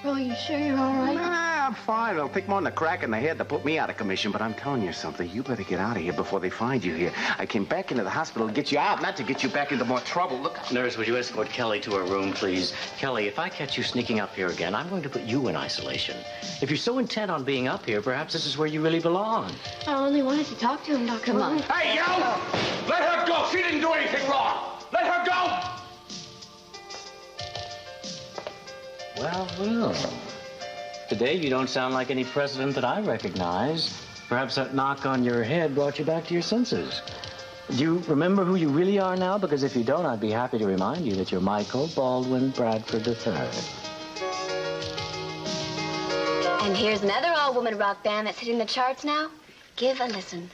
Oh, you sure you're all right? Nah, I'm fine. It'll take more than a crack in the head to put me out of commission, but I'm telling you something. You better get out of here before they find you here. I came back into the hospital to get you out, not to get you back into more trouble. Look. Nurse, would you escort Kelly to her room, please? Kelly, if I catch you sneaking up here again, I'm going to put you in isolation. If you're so intent on being up here, perhaps this is where you really belong. I only wanted to talk to him, Dr. Come on. Hey, you! Let her go. She didn't do anything wrong. Let her go. Well. Today, you don't sound like any president that I recognize. Perhaps that knock on your head brought you back to your senses. Do you remember who you really are now? Because if you don't, I'd be happy to remind you that you're Michael Baldwin Bradford III. And here's another all-woman rock band that's hitting the charts now. Give a listen.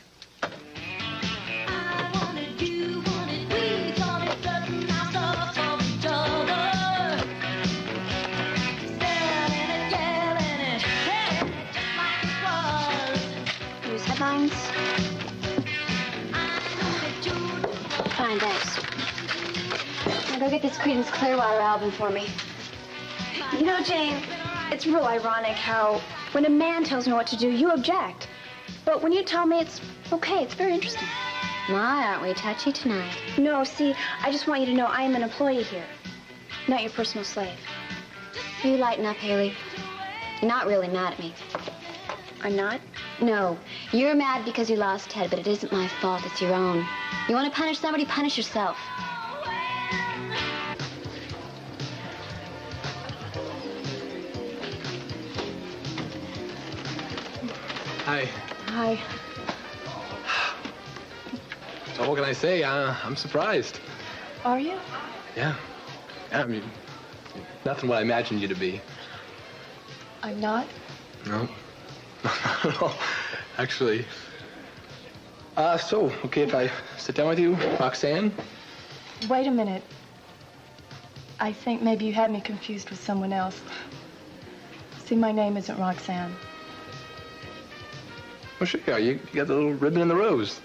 Headlines. Fine, thanks. Now go get this Creedence Clearwater album for me. You know, Jane, it's real ironic how when a man tells me what to do, you object. But when you tell me it's okay, it's very interesting. My, aren't we touchy tonight? No, see, I just want you to know I am an employee here, not your personal slave. You lighten up, Haley. You're not really mad at me. I'm not? No, you're mad because you lost Ted, but it isn't my fault, it's your own. You want to punish somebody, punish yourself. Hi. Hi. So what can I say? I'm surprised. Are you? Yeah. I mean, nothing what I imagined you to be. I'm not. No. No, actually. So, okay, if I sit down with you, Roxanne? Wait a minute. I think maybe you had me confused with someone else. See, my name isn't Roxanne. Well, sure you are. You got the little ribbon and the rose.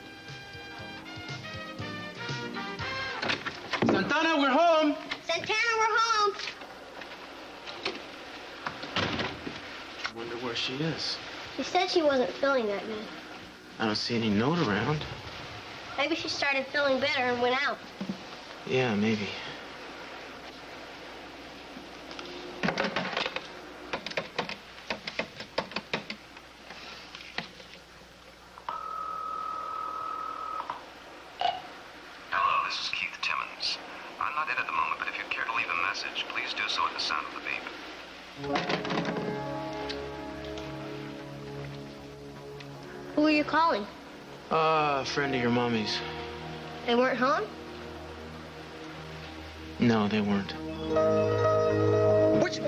Santana, we're home. Santana, we're home. I wonder where she is. She said she wasn't feeling that good. I don't see any note around. Maybe she started feeling better and went out. Yeah, maybe. Hello, this is Keith Timmons. I'm not in at the moment, but if you'd care to leave a message, please do so at the sound of the beep. Who are you calling? A friend of your mommy's. They weren't home? No, they weren't. What? You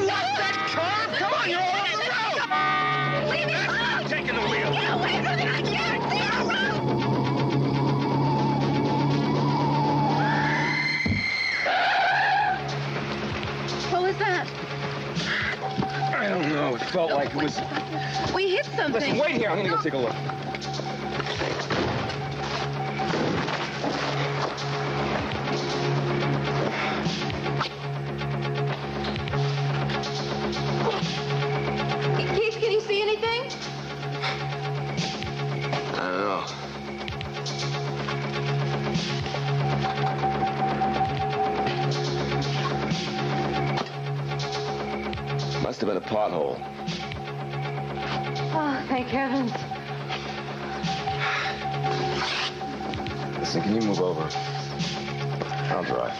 lost that car? Come on, you're all on the road! Leave me alone! Taking the wheel. Get away from me! I can't see the road! What was that? I don't know. It felt like it was... We hit something. Listen, wait here. I'm gonna go take a look. Keith, can you see anything? I don't know. Must have been a pothole. Oh, thank heavens. Listen, can you move over? I'll drive.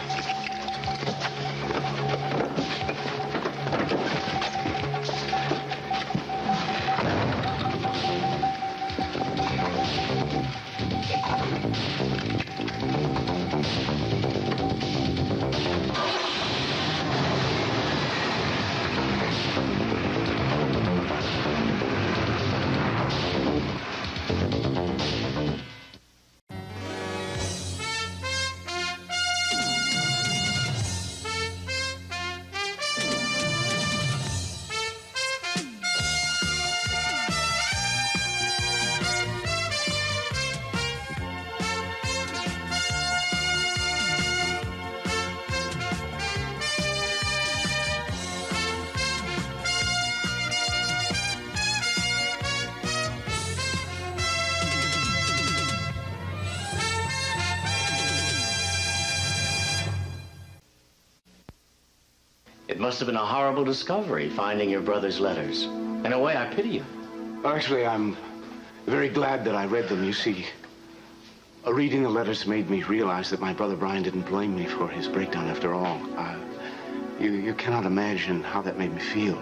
must have been a horrible discovery, finding your brother's letters. In a way, I pity you. Actually, I'm very glad that I read them. You see, reading the letters made me realize that my brother Brian didn't blame me for his breakdown after all. You cannot imagine how that made me feel.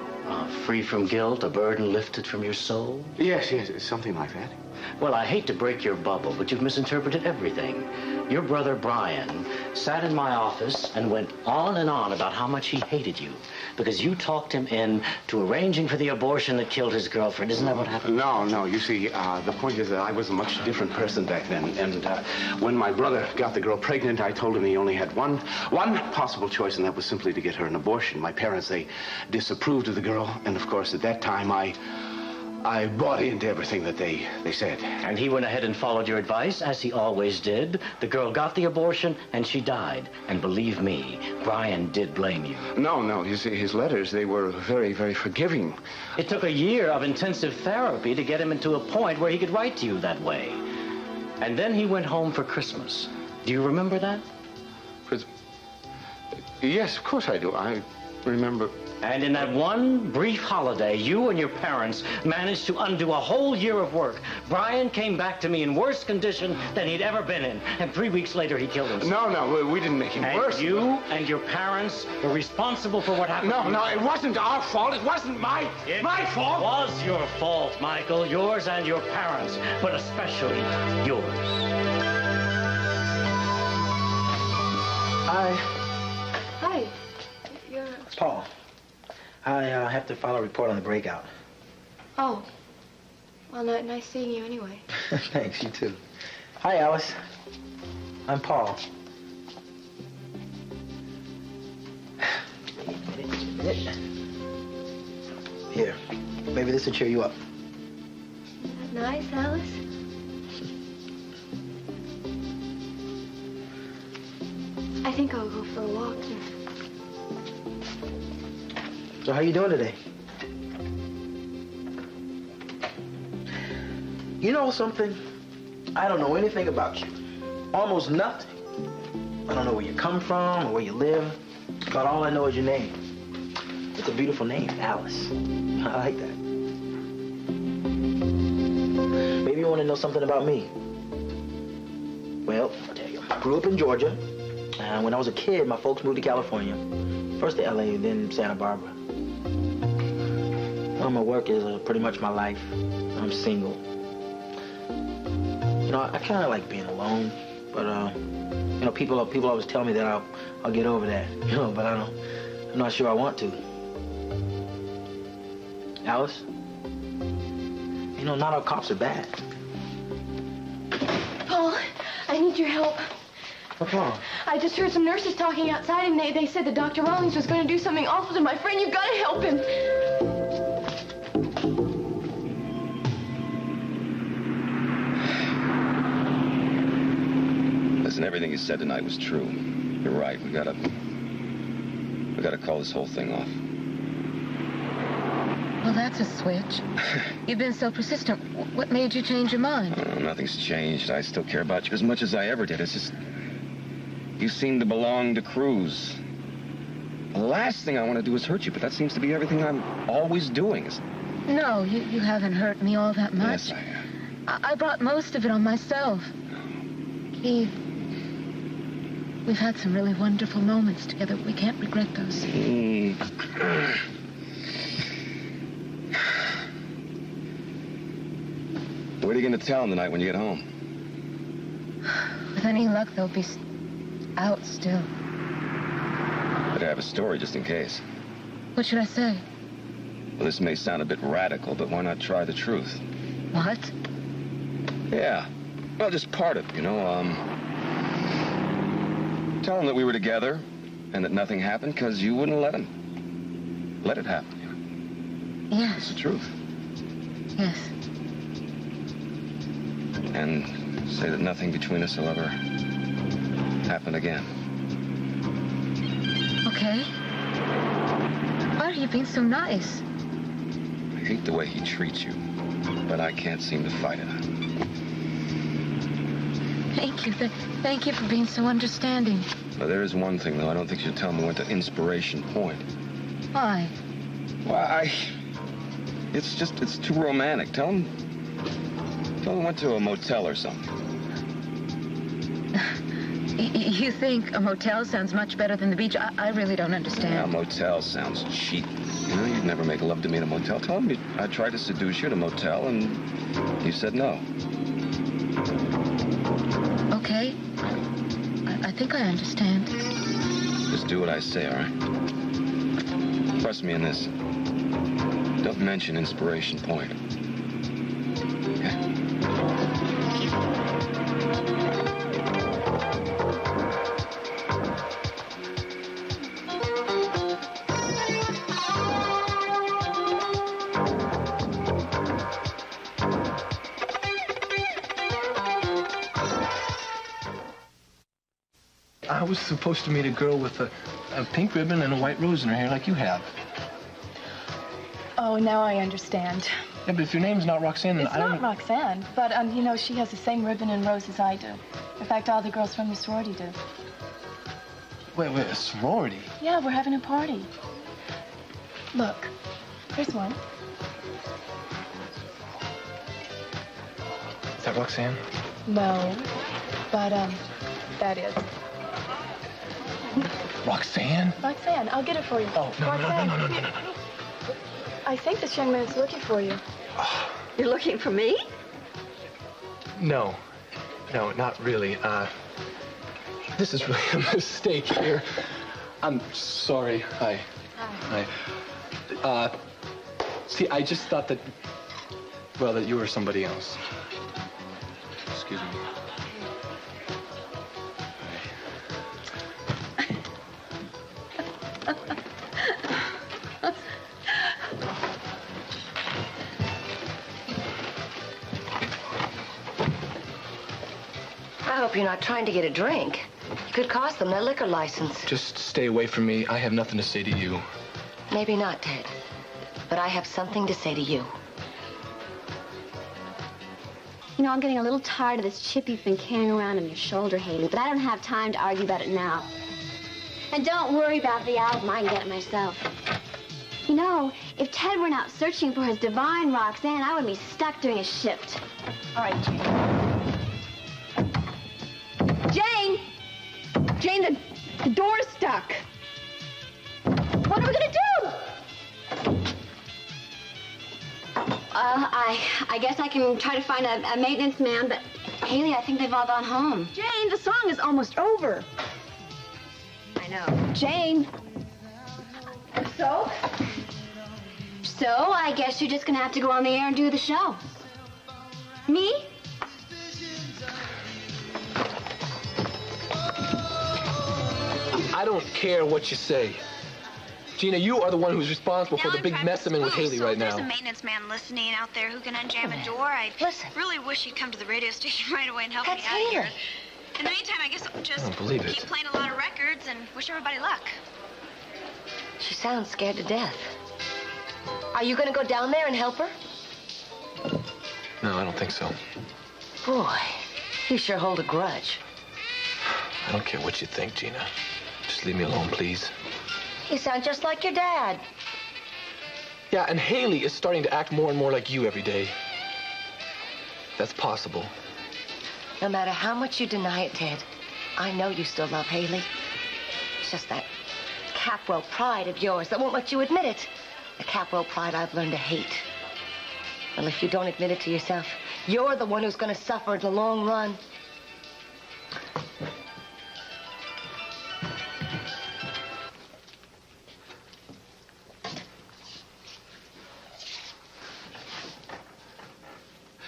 Free from guilt, a burden lifted from your soul? Yes, it's something like that. Well, I hate to break your bubble, but you've misinterpreted everything. Your brother Brian sat in my office and went on and on about how much he hated you because you talked him in to arranging for the abortion that killed his girlfriend. Isn't that what happened? No. You see, the point is that I was a much different person back then. And when my brother got the girl pregnant, I told him he only had one possible choice, and that was simply to get her an abortion. My parents, they disapproved of the girl, and of course, at that time, I bought into everything that they said. And he went ahead and followed your advice, as he always did. The girl got the abortion, and she died. And believe me, Brian did blame you. No. His letters, they were very, very forgiving. It took a year of intensive therapy to get him into a point where he could write to you that way. And then he went home for Christmas. Do you remember that? Yes, of course I do. I remember. And in that one brief holiday, you and your parents managed to undo a whole year of work. Brian came back to me in worse condition than he'd ever been in. And 3 weeks later, he killed himself. No, we didn't make him worse. And you and your parents were responsible for what happened. No, it wasn't our fault. It wasn't my fault. It was your fault, Michael. Yours and your parents, but especially yours. Hi. Hi. It's Paul. I have to file a report on the breakout. Oh. Well, nice seeing you anyway. Thanks, you too. Hi, Alice. I'm Paul. Here, maybe this will cheer you up. Nice, Alice? I think I'll go for a walk. So how you doing today? You know something? I don't know anything about you. Almost nothing. I don't know where you come from or where you live, but all I know is your name. It's a beautiful name, Alice. I like that. Maybe you want to know something about me. Well, I'll tell you. I grew up in Georgia, and when I was a kid, my folks moved to California. First to LA, then Santa Barbara. Well, my work is pretty much my life. I'm single. You know, I kind of like being alone, but you know, people always tell me that I'll get over that. You know, but I'm not sure I want to. Alice, you know, not all cops are bad. Paul, I need your help. What's wrong? I just heard some nurses talking outside, and they said that Dr. Rawlings was going to do something awful to my friend. You've got to help him. Listen, everything you said tonight was true. You're right. We gotta call this whole thing off. Well, that's a switch. You've been so persistent. What made you change your mind? Oh, nothing's changed. I still care about you as much as I ever did. It's just... you seem to belong to Cruz. The last thing I want to do is hurt you, but that seems to be everything I'm always doing. No, you haven't hurt me all that much. Yes, I brought most of it on myself. Keith, we've had some really wonderful moments together. We can't regret those. What are you going to tell him tonight when you get home? With any luck, they'll be out still. Better have a story just in case. What should I say? Well, this may sound a bit radical, but why not try the truth? What? Yeah. Well, just part of it, you know. Tell him that we were together and that nothing happened because you wouldn't let him. Let it happen. Yes. It's the truth. Yes. And say that nothing between us will ever happen again. Okay. Why are you being so nice? I hate the way he treats you, but I can't seem to fight it. Thank you. Thank you for being so understanding. Now, there is one thing, though. I don't think you should tell him we went to Inspiration Point. Why? Why? It's too romantic. Tell him we went to a motel or something. You think a motel sounds much better than the beach? I really don't understand. Yeah, a motel sounds cheap. You know, you'd never make love to me in a motel. Tell him I tried to seduce you at a motel, and you said no. Okay. I think I understand. Just do what I say, all right? Trust me in this. Don't mention Inspiration Point. Okay? I was supposed to meet a girl with a pink ribbon and a white rose in her hair like you have. Oh, now I understand. Yeah, but if your name's not Roxanne, then It's I don't... not Roxanne, but, you know, she has the same ribbon and rose as I do. In fact, all the girls from the sorority do. Wait, a sorority? Yeah, we're having a party. Look, here's one. Is that Roxanne? No, but, that is. Roxanne? Roxanne, I'll get it for you. Oh, no. I think this young man's looking for you. You're looking for me? No, not really. This is really a mistake here. I'm sorry. Hi. See, I just thought that, well, that you were somebody else. Excuse me. I hope you're not trying to get a drink. You could cost them their liquor license. Just stay away from me. I have nothing to say to you. Maybe not, Ted. But I have something to say to you. You know, I'm getting a little tired of this chip you've been carrying around on your shoulder, Haley, but I don't have time to argue about it now. And don't worry about the album. I can get it myself. You know, if Ted weren't out searching for his divine Roxanne, I would be stuck doing a shift. All right, Jane. Jane, the door's stuck. What are we gonna do? I guess I can try to find a maintenance man, but Haley, I think they've all gone home. Jane, the song is almost over. I know. Jane. So? So I guess you're just gonna have to go on the air and do the show. Me? I don't care what you say. Gina, you are the one who's responsible for the big mess I'm in with Haley right now. There's a maintenance man listening out there who can unjam a door. I really wish he'd come to the radio station right away and help me out here. In the meantime, I guess I'll just keep playing a lot of records and wish everybody luck. She sounds scared to death. Are you going to go down there and help her? No, I don't think so. Boy, you sure hold a grudge. I don't care what you think, Gina. Just leave me alone, please. You sound just like your dad. Yeah, and Haley is starting to act more and more like you every day. That's possible. No matter how much you deny it, Ted, I know you still love Haley. It's just that Capwell pride of yours that won't let you admit it. The Capwell pride I've learned to hate. Well, if you don't admit it to yourself, you're the one who's going to suffer in the long run.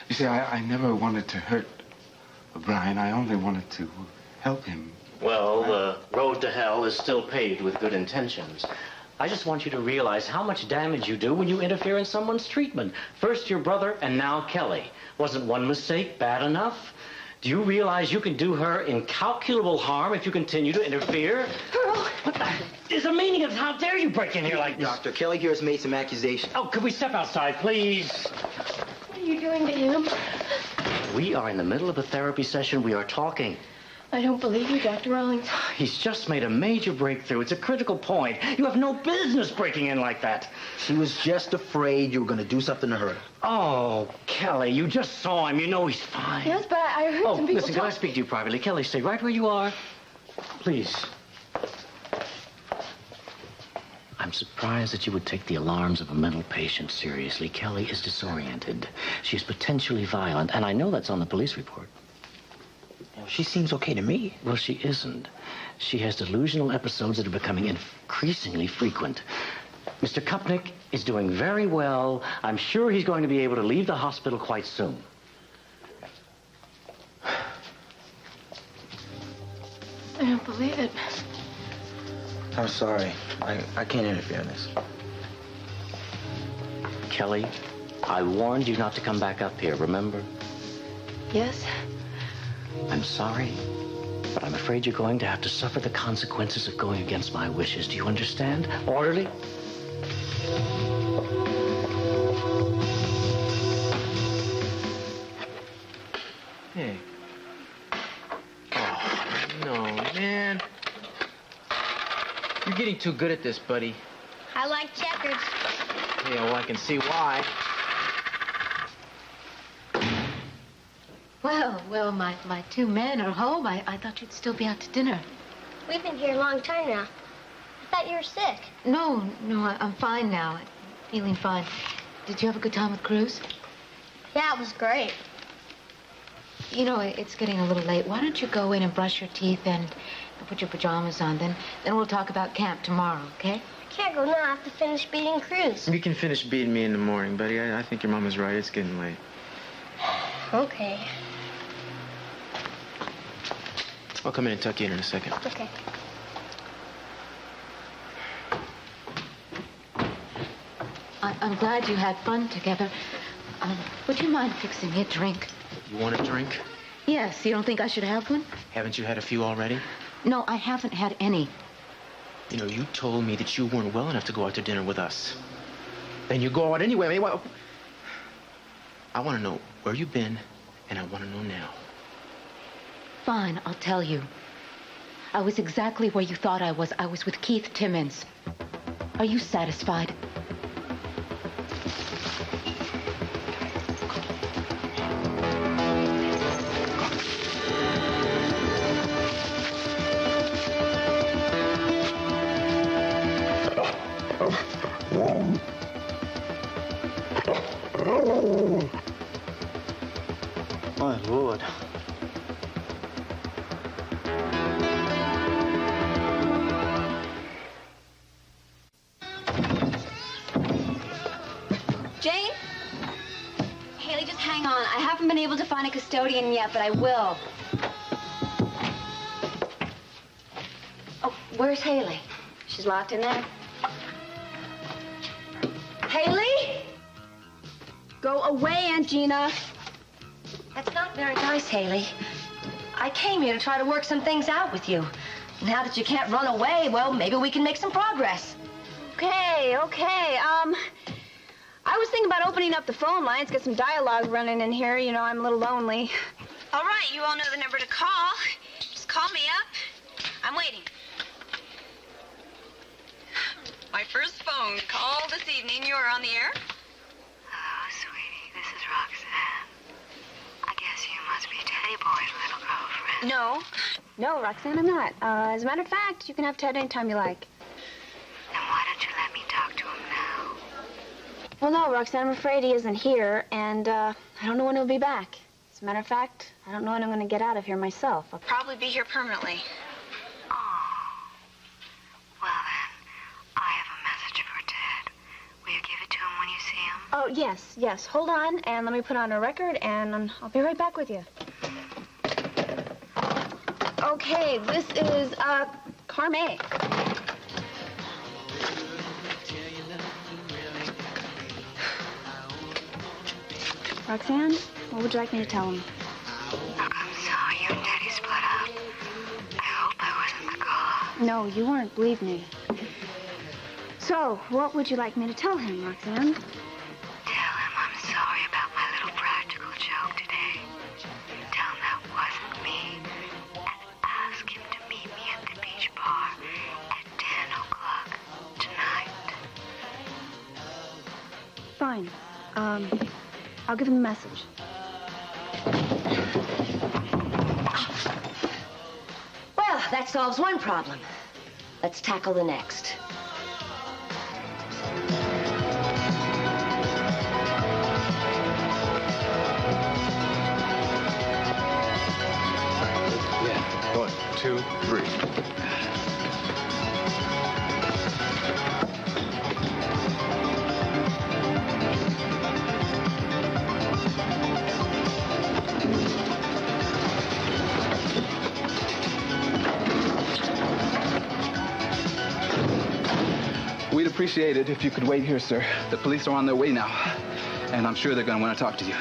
You see, I never wanted to hurt Brian. I only wanted to help him. Well, the road to hell is still paved with good intentions. I just want you to realize how much damage you do when you interfere in someone's treatment. First your brother, and now Kelly. Wasn't one mistake bad enough? Do you realize you can do her incalculable harm if you continue to interfere? Earl! What the is the meaning of how dare you break in here like this? Doctor, Kelly here has made some accusations. Oh, could we step outside, please? What are you doing to him? We are in the middle of a therapy session. We are talking. I don't believe you, Dr. Rawlings. He's just made a major breakthrough. It's a critical point. You have no business breaking in like that. She was just afraid you were going to do something to her. Oh, Kelly, you just saw him. You know he's fine. Yes, but I heard some people listen, can I speak to you privately? Kelly, stay right where you are. Please. I'm surprised that you would take the alarms of a mental patient seriously. Kelly is disoriented. She's potentially violent, and I know that's on the police report. Well, she seems okay to me. Well, she isn't. She has delusional episodes that are becoming increasingly frequent. Mr. Kupnik is doing very well. I'm sure he's going to be able to leave the hospital quite soon. I don't believe it. I'm sorry. I can't interfere in this. Kelly, I warned you not to come back up here, remember? Yes? I'm sorry, but I'm afraid you're going to have to suffer the consequences of going against my wishes. Do you understand? Orderly? Hey. Oh, no, man. You're getting too good at this, buddy. I like checkers. Yeah, well, I can see why. Well, my two men are home. I thought you'd still be out to dinner. We've been here a long time now. I thought you were sick. No, I'm fine now. I'm feeling fine. Did you have a good time with Cruz? Yeah, it was great. You know, it's getting a little late. Why don't you go in and brush your teeth and put your pajamas on? Then we'll talk about camp tomorrow, okay? I can't go now. I have to finish beating Cruz. You can finish beating me in the morning, buddy. I think your mama's right. It's getting late. Okay. I'll come in and tuck you in a second. Okay. I'm glad you had fun together. Would you mind fixing me a drink? You want a drink? Yes. You don't think I should have one? Haven't you had a few already? No, I haven't had any. You know, you told me that you weren't well enough to go out to dinner with us. And you go out anyway. I mean, well, I want to know where you've been, and I want to know now. Fine, I'll tell you. I was exactly where you thought I was. I was with Keith Timmons. Are you satisfied? My Lord. Jane? Haley, just hang on. I haven't been able to find a custodian yet, but I will. Oh, where's Haley? She's locked in there. Haley? Go away, Aunt Gina. That's not very nice, Haley. I came here to try to work some things out with you. Now that you can't run away, well, maybe we can make some progress. Okay. I was thinking about opening up the phone lines, get some dialogue running in here. You know, I'm a little lonely. All right, you all know the number to call. Just call me up. I'm waiting. My first phone call this evening. You're on the air? Hello, sweetie. This is Roxanne. I guess you must be Teddy Boy's little girlfriend. No, Roxanne, I'm not. As a matter of fact, you can have Ted anytime you like. Then why don't you let me talk to him now? Well, no, Roxanne, I'm afraid he isn't here, and I don't know when he'll be back. As a matter of fact, I don't know when I'm going to get out of here myself. I'll probably be here permanently. Well, then, I have a message for Ted. Will you give it to him when you see him? Oh, yes. Hold on, and let me put on a record, and I'll be right back with you. Okay, this is, Carme. Roxanne, what would you like me to tell him? Look, I'm sorry you and Daddy split up. I hope I wasn't the cause. No, you weren't, believe me. So, what would you like me to tell him, Roxanne? Tell him I'm sorry about my little practical joke today. Tell him that wasn't me. And fine. I'll give him a message. Well, that solves one problem. Let's tackle the next. Yeah. 1, 2, 3. We'd appreciate it if you could wait here, sir. The police are on their way now, and I'm sure they're going to want to talk to you.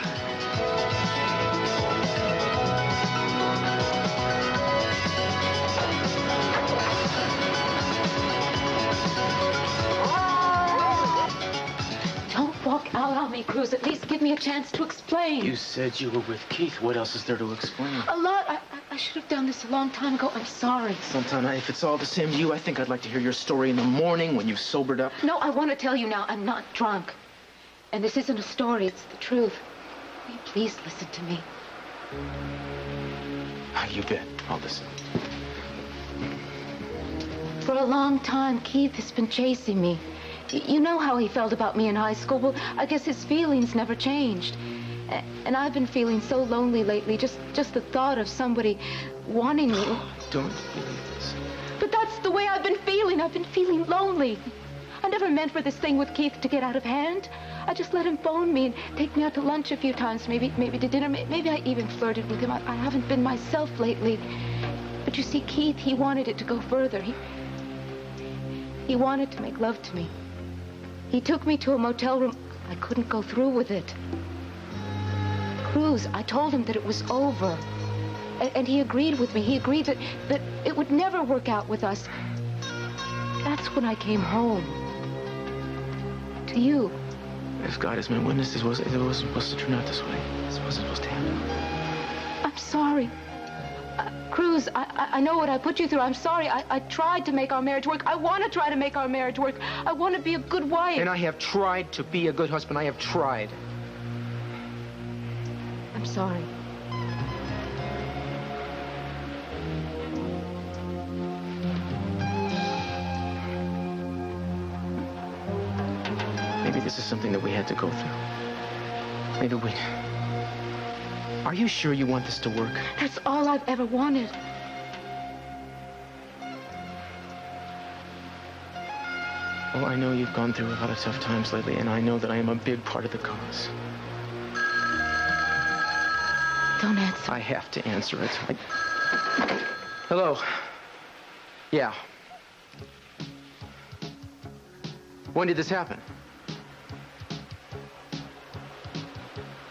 Don't walk out on me, Cruz. At least give me a chance to explain. You said you were with Keith. What else is there to explain? A lot. I should have done this a long time ago. I'm sorry. Santana, if it's all the same to you, I think I'd like to hear your story in the morning when you've sobered up. No, I want to tell you now. I'm not drunk. And this isn't a story. It's the truth. Will you please listen to me? You bet. I'll listen. For a long time, Keith has been chasing me. You know how he felt about me in high school. Well, I guess his feelings never changed. And I've been feeling so lonely lately, just the thought of somebody wanting me. I don't believe this. But that's the way I've been feeling. I've been feeling lonely. I never meant for this thing with Keith to get out of hand. I just let him phone me and take me out to lunch a few times, maybe to dinner. Maybe I even flirted with him. I haven't been myself lately. But you see, Keith, he wanted it to go further. He wanted to make love to me. He took me to a motel room. I couldn't go through with it. Cruz, I told him that it was over. And he agreed with me. He agreed that it would never work out with us. That's when I came home. To you. If God is my witness, it wasn't supposed to turn out this way. This wasn't supposed to happen. I'm sorry. Cruz, I know what I put you through. I'm sorry. I tried to make our marriage work. I want to try to make our marriage work. I want to be a good wife. And I have tried to be a good husband. I have tried. I'm sorry. Maybe this is something that we had to go through. Maybe we... Are you sure you want this to work? That's all I've ever wanted. Well, I know you've gone through a lot of tough times lately, and I know that I am a big part of the cause. Don't answer. I have to answer it. Hello. Yeah. When did this happen?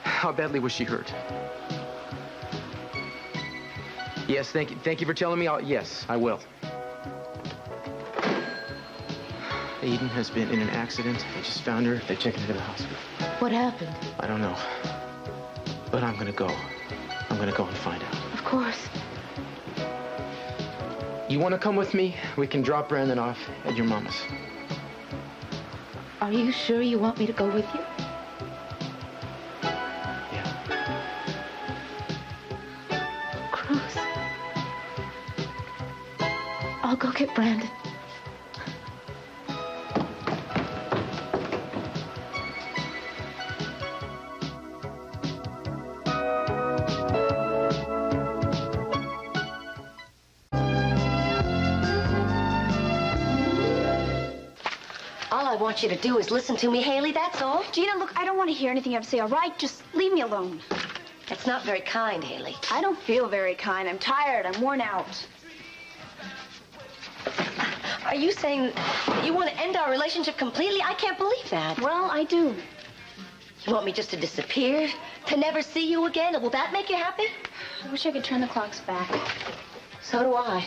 How badly was she hurt? Yes, thank you. Thank you for telling me. Yes, I will. Aiden has been in an accident. They just found her. They're taking her to the hospital. What happened? I don't know. But I'm gonna go. I'm gonna go and find out. Of course. You want to come with me? We can drop Brandon off at your mama's. Are you sure you want me to go with you? Cruz. I'll go get Brandon. All I want you to do is listen to me, Haley, that's all. Gina, look, I don't want to hear anything you have to say, all right? Just leave me alone. That's not very kind, Haley. I don't feel very kind. I'm tired. I'm worn out. Are you saying that you want to end our relationship completely? I can't believe that. Well, I do. You want me just to disappear? To never see you again? Will that make you happy? I wish I could turn the clocks back. So do I.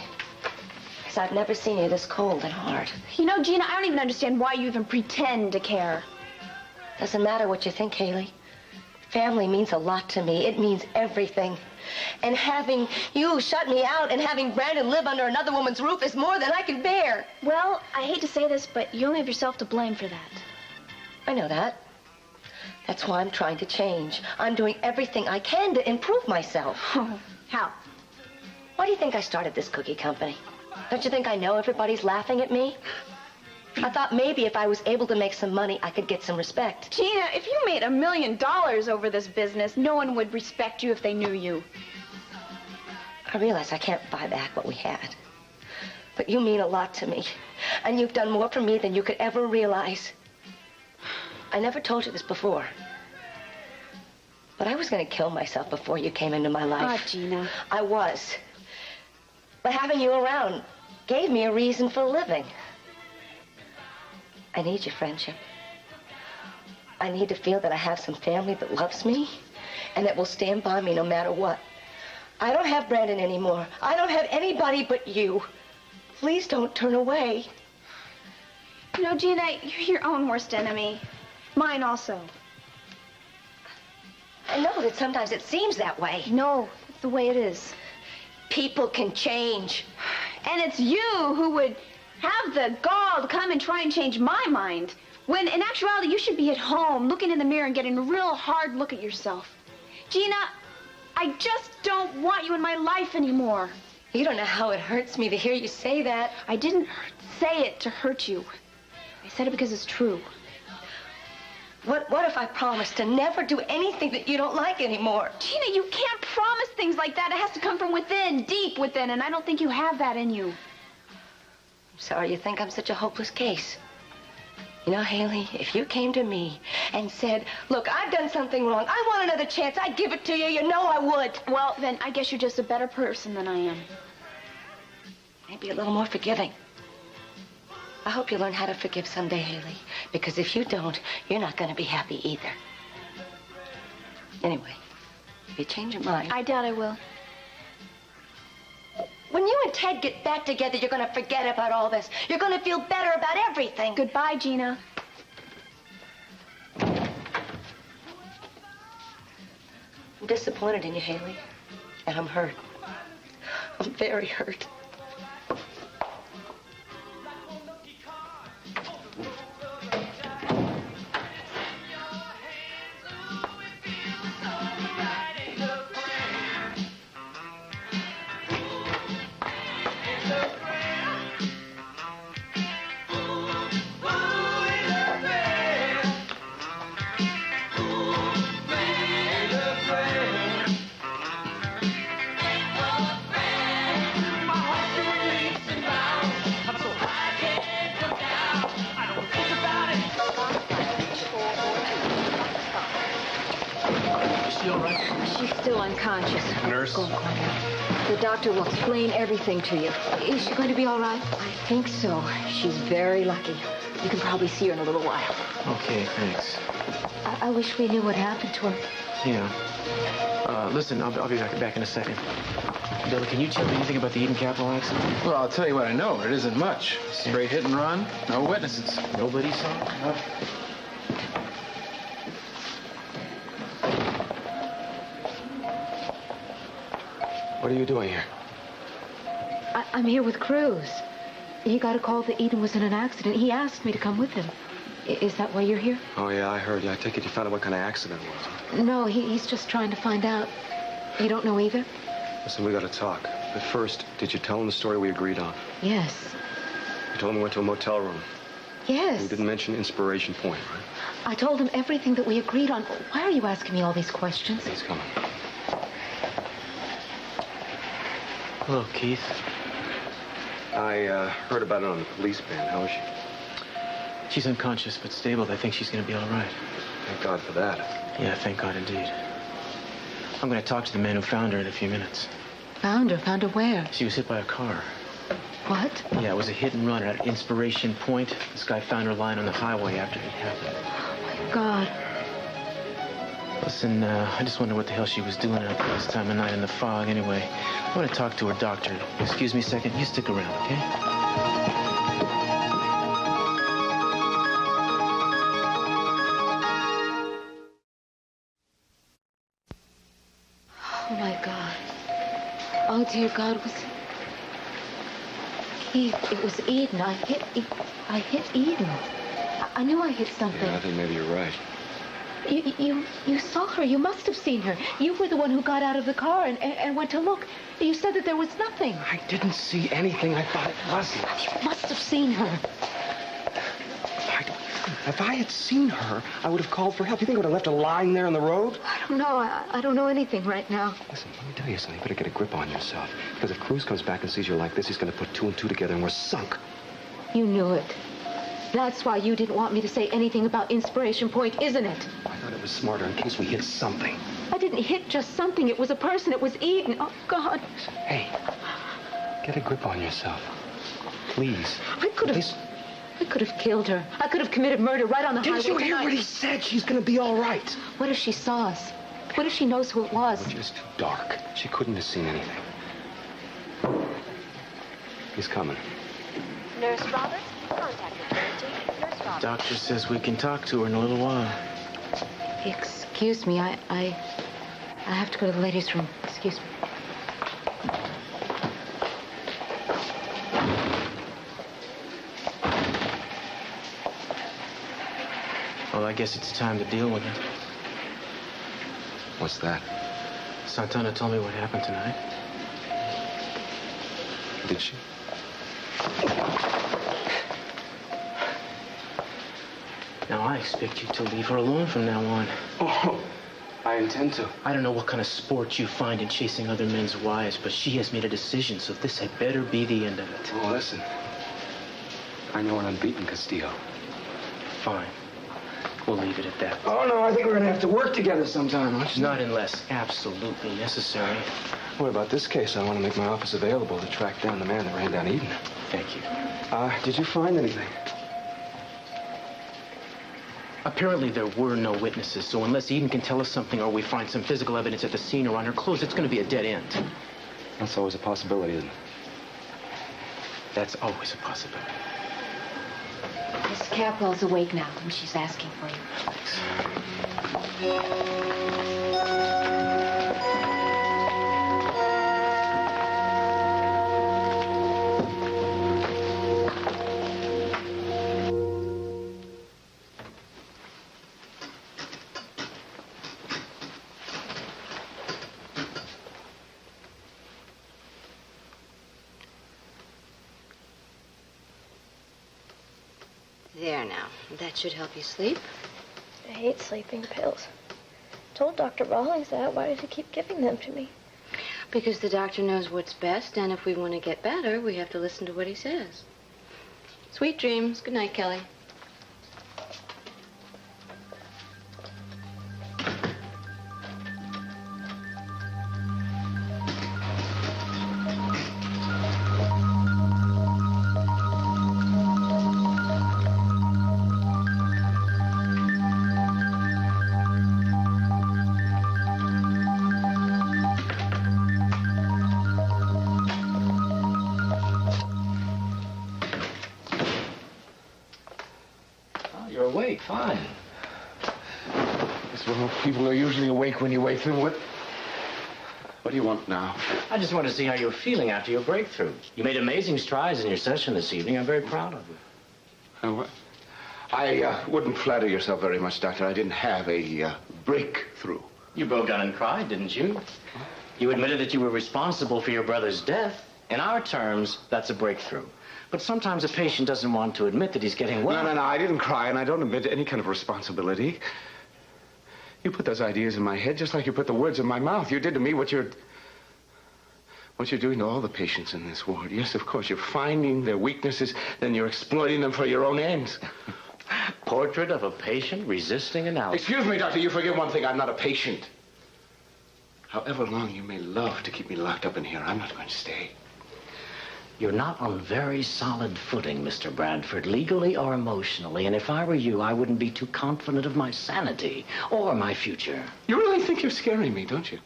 Because I've never seen you this cold and hard. You know, Gina, I don't even understand why you even pretend to care. Doesn't matter what you think, Haley. Family means a lot to me. It means everything. And having you shut me out and having Brandon live under another woman's roof is more than I can bear. Well, I hate to say this, but you only have yourself to blame for that. I know that. That's why I'm trying to change. I'm doing everything I can to improve myself. Oh, how? Why do you think I started this cookie company? Don't you think I know everybody's laughing at me? I thought maybe if I was able to make some money, I could get some respect. Gina, if you made $1 million over this business, no one would respect you if they knew you. I realize I can't buy back what we had. But you mean a lot to me. And you've done more for me than you could ever realize. I never told you this before. But I was going to kill myself before you came into my life. Ah, Gina. I was. But having you around gave me a reason for living. I need your friendship. I need to feel that I have some family that loves me and that will stand by me no matter what. I don't have Brandon anymore. I don't have anybody but you. Please don't turn away. You know, Gina, you're your own worst enemy. Mine also. I know that sometimes it seems that way. No, it's the way it is. People can change. And it's you who would have the gall to come and try and change my mind, when in actuality you should be at home looking in the mirror and getting a real hard look at yourself. Gina, I just don't want you in my life anymore. You don't know how it hurts me to hear you say that. I didn't say it to hurt you. I said it because it's true. What if I promise to never do anything that you don't like anymore? Gina, you can't promise things like that. It has to come from within, deep within, and I don't think you have that in you. I'm sorry you think I'm such a hopeless case. You know, Haley, if you came to me and said, look, I've done something wrong. I want another chance. I'd give it to you. You know I would. Well, then I guess you're just a better person than I am. Maybe a little more forgiving. I hope you learn how to forgive someday, Haley. Because if you don't, you're not going to be happy either. Anyway, if you change your mind... I doubt I will. When you and Ted get back together, you're going to forget about all this. You're going to feel better about everything. Goodbye, Gina. I'm disappointed in you, Haley. And I'm hurt. I'm very hurt. Unconscious. Nurse? Go on now. The doctor will explain everything to you. Is she going to be all right? I think so. She's very lucky. You can probably see her in a little while. Okay, thanks. I wish we knew what happened to her. Yeah. Listen, I'll be back in a second. Billy, can you tell me anything about the Eden Capital accident? Well, I'll tell you what I know. It isn't much. Straight hit and run. No witnesses. Nobody saw it? No. What are you doing here? I'm here with Cruz. He got a call that Eden was in an accident. He asked me to come with him. Is that why you're here? Oh, yeah, I heard. Yeah, I take it you found out what kind of accident it was, huh? No, he's just trying to find out. You don't know either? Listen, we got to talk. But first, did you tell him the story we agreed on? Yes. You told him we went to a motel room. Yes. You didn't mention Inspiration Point, right? I told him everything that we agreed on. Why are you asking me all these questions? He's coming. Hello, Keith. I heard about it on the police band. How is she? She's unconscious but stable. They think she's going to be all right. Thank God for that. Yeah, thank God indeed. I'm going to talk to the man who found her in a few minutes. Found her? Found her where? She was hit by a car. What? Yeah, it was a hit and run at Inspiration Point. This guy found her lying on the highway after it happened. Oh, my God. Listen, I just wonder what the hell she was doing out there this time of night in the fog. Anyway, I want to talk to her doctor. Excuse me a second. You stick around, okay? Oh, my God. Oh, dear God, was... Keith, it was Eden. I hit Eden. I knew I hit something. Yeah, I think maybe you're right. You saw her. You must have seen her. You were the one who got out of the car and went to look. You said that there was nothing. I didn't see anything. I thought it wasn't. You must have seen her. If I had seen her, I would have called for help. You think I would have left her lying there on the road? I don't know. I don't know anything right now. Listen, let me tell you something. You better get a grip on yourself. Because if Cruz comes back and sees you like this, he's going to put two and two together and we're sunk. You knew it. That's why you didn't want me to say anything about Inspiration Point, isn't it? I thought it was smarter in case we hit something. I didn't hit just something. It was a person. It was Eden. Oh, God. Hey, get a grip on yourself. Please. I could have killed her. I could have committed murder right on the highway. Didn't you hear what he said? She's going to be all right. What if she saw us? What if she knows who it was? It's just too dark. She couldn't have seen anything. He's coming. Nurse Roberts, contact with Nurse Roberts. Doctor says we can talk to her in a little while. Excuse me. I have to go to the ladies' room. Excuse me. Well, I guess it's time to deal with it. What's that? Santana told me what happened tonight. Did she? Now, I expect you to leave her alone from now on. Oh, I intend to. I don't know what kind of sport you find in chasing other men's wives, but she has made a decision, so this had better be the end of it. Oh, listen. I know an unbeaten Castillo. Fine. We'll leave it at that. Oh, no, I think we're going to have to work together sometime, aren't you? Not unless absolutely necessary. What about this case? I want to make my office available to track down the man that ran down Eden. Thank you. Did you find anything? Apparently there were no witnesses, so unless Eden can tell us something or we find some physical evidence at the scene or on her clothes, it's going to be a dead end. That's always a possibility, isn't it? That's always a possibility. Miss Capwell's awake now, and she's asking for you. There now. That should help you sleep. I hate sleeping pills. I told Dr. Rawlings that. Why does he keep giving them to me? Because the doctor knows what's best, and if we want to get better, we have to listen to what he says. Sweet dreams. Good night, Kelly. You're awake. Fine. Yes, well, people are usually awake when you wake them. What do you want now? I just want to see how you're feeling after your breakthrough. You made amazing strides in your session this evening. I'm very proud of you. I wouldn't flatter yourself very much, Doctor. I didn't have a breakthrough. You broke down and cried, didn't you? You admitted that you were responsible for your brother's death. In our terms, that's a breakthrough. But sometimes a patient doesn't want to admit that he's getting well. No, I didn't cry, and I don't admit any kind of responsibility. You put those ideas in my head just like you put the words in my mouth. You did to me what you're doing to all the patients in this ward. Yes, of course, you're finding their weaknesses, then you're exploiting them for your own ends. Portrait of a patient resisting analysis. Excuse me, Doctor, you forget one thing. I'm not a patient. However long you may love to keep me locked up in here, I'm not going to stay. You're not on very solid footing, Mr. Bradford, legally or emotionally, and if I were you, I wouldn't be too confident of my sanity or my future. You really think you're scaring me, don't you?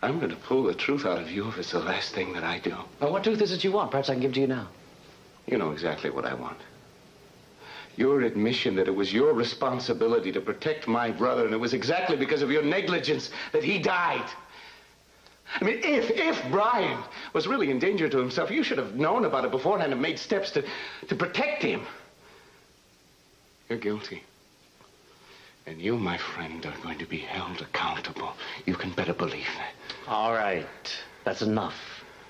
I'm going to pull the truth out of you if it's the last thing that I do. Well, what truth is it you want? Perhaps I can give it to you now. You know exactly what I want. Your admission that it was your responsibility to protect my brother, and it was exactly because of your negligence that he died. I mean, if Brian was really in danger to himself, you should have known about it beforehand and made steps to protect him. You're guilty. And you, my friend, are going to be held accountable. You can better believe that. All right. That's enough.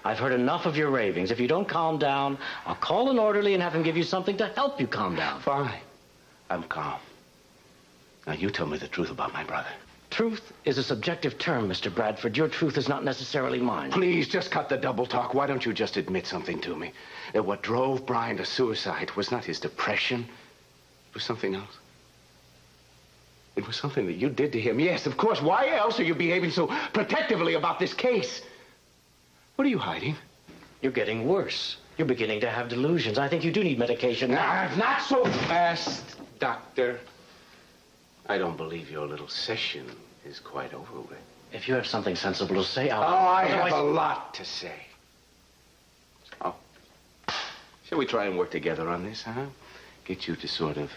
I've heard enough of your ravings. If you don't calm down, I'll call an orderly and have him give you something to help you calm down. Fine. I'm calm. Now, you tell me the truth about my brother. Truth is a subjective term, Mr. Bradford. Your truth is not necessarily mine. Please, just cut the double talk. Why don't you just admit something to me? That what drove Brian to suicide was not his depression. It was something else. It was something that you did to him. Yes, of course. Why else are you behaving so protectively about this case? What are you hiding? You're getting worse. You're beginning to have delusions. I think you do need medication now. Not so fast, Doctor. I don't believe your little session is quite over with. If you have something sensible to say, I'll... Oh, I have a lot to say. Oh. Shall we try and work together on this, huh? Get you to sort of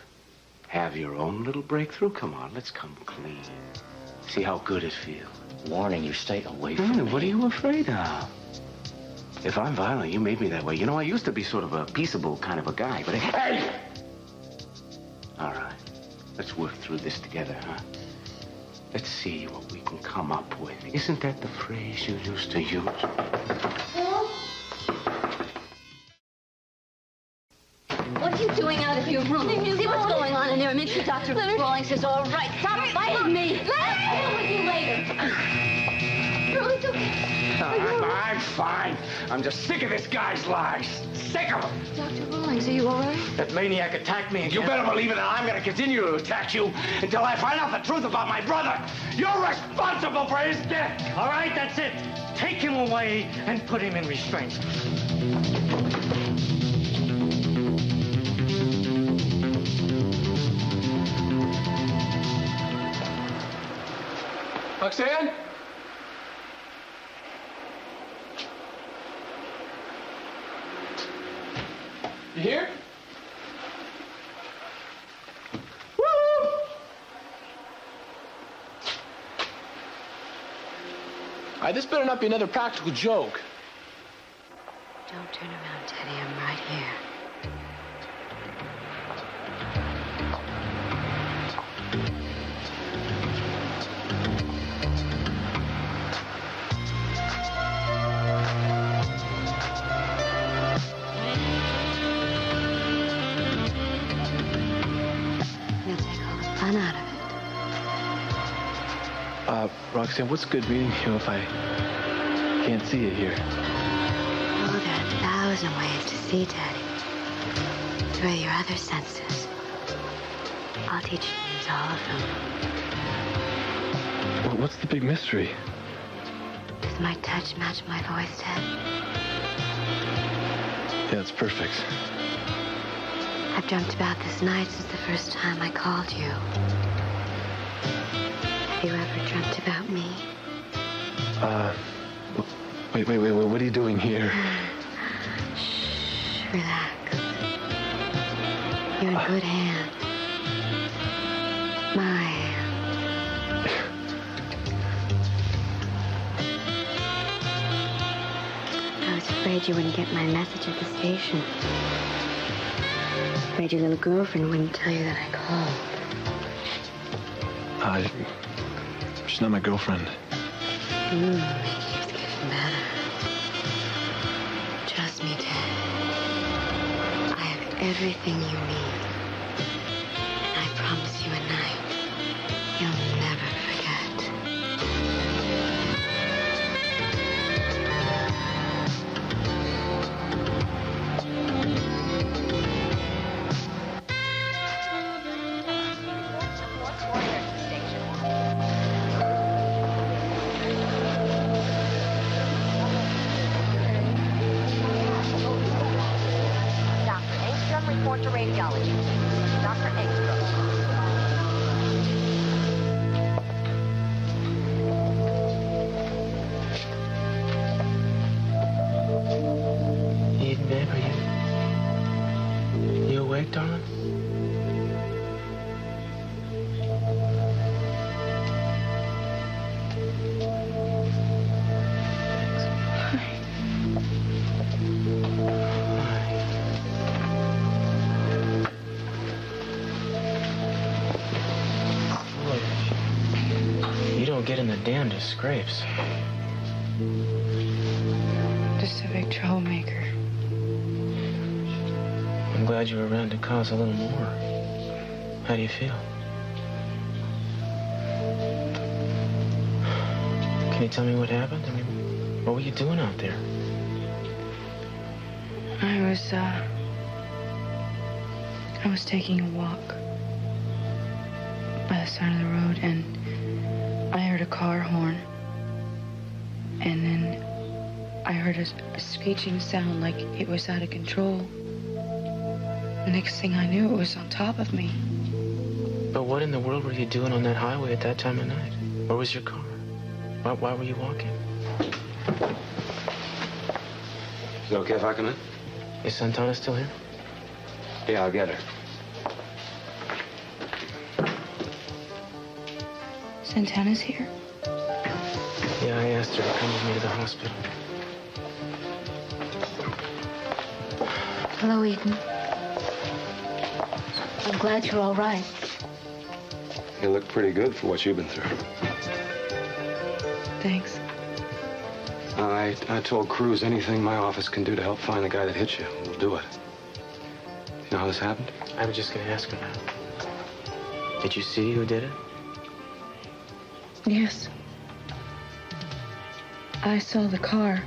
have your own little breakthrough? Come on, let's come clean. See how good it feels. Warning you, stay away from me. What are you afraid of? If I'm violent, you made me that way. You know, I used to be sort of a peaceable kind of a guy, but... Hey! All right. Let's work through this together, huh? Let's see what we can come up with. Isn't that the phrase you used to use? What are you doing out of your room? See what's going on in there. Make sure Dr. Rawlings is all right. Stop fighting me. I'll deal with you later. No, it's okay. I'm fine. I'm just sick of this guy's lies. Sick of them. Dr. Rawlings, are you all right? That maniac attacked me again. You better believe it, and I'm going to continue to attack you until I find out the truth about my brother. You're responsible for his death. All right, that's it. Take him away and put him in restraints. Roxanne? You here? Woo! This better not be another practical joke. Don't turn around, Teddy. I'm right here. Fun out of it. Roxanne, what's good meeting you if I can't see you here? Oh, there are 1,000 ways to see, Teddy. Through your other senses. I'll teach you to use all of them. Well, what's the big mystery? Does my touch match my voice, Ted? Yeah, it's perfect. I've dreamt about this night since the first time I called you. Have you ever dreamt about me? Wait, what are you doing here? Shh, relax. You're in good hands. My hands. I was afraid you wouldn't get my message at the station. Afraid your little girlfriend wouldn't tell you that I called. She's not my girlfriend. It keeps getting better. Trust me, Ted. I have everything you need. And I promise you a night you'll never forget. Report to radiology. Dr. Engstrom. Eden, babe, are you awake, darling? girl get in the damnedest scrapes? Just a big troublemaker. I'm glad you were around to cause a little more. How do you feel? Can you tell me what happened? I mean, what were you doing out there? I was taking a walk by the side of the road, and I heard a car horn. And then I heard a screeching sound like it was out of control. The next thing I knew, it was on top of me. But what in the world were you doing on that highway at that time of night? Where was your car? Why were you walking? Is it okay if I come in? Is Santana still here? Yeah, I'll get her. Santana's here? Yeah, I asked her to come with me to the hospital. Hello, Eden. I'm glad you're all right. You look pretty good for what you've been through. Thanks. I told Cruz anything my office can do to help find the guy that hit you, we'll do it. You know how this happened? I was just going to ask her that. Did you see who did it? Yes. I saw the car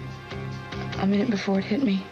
a minute before it hit me.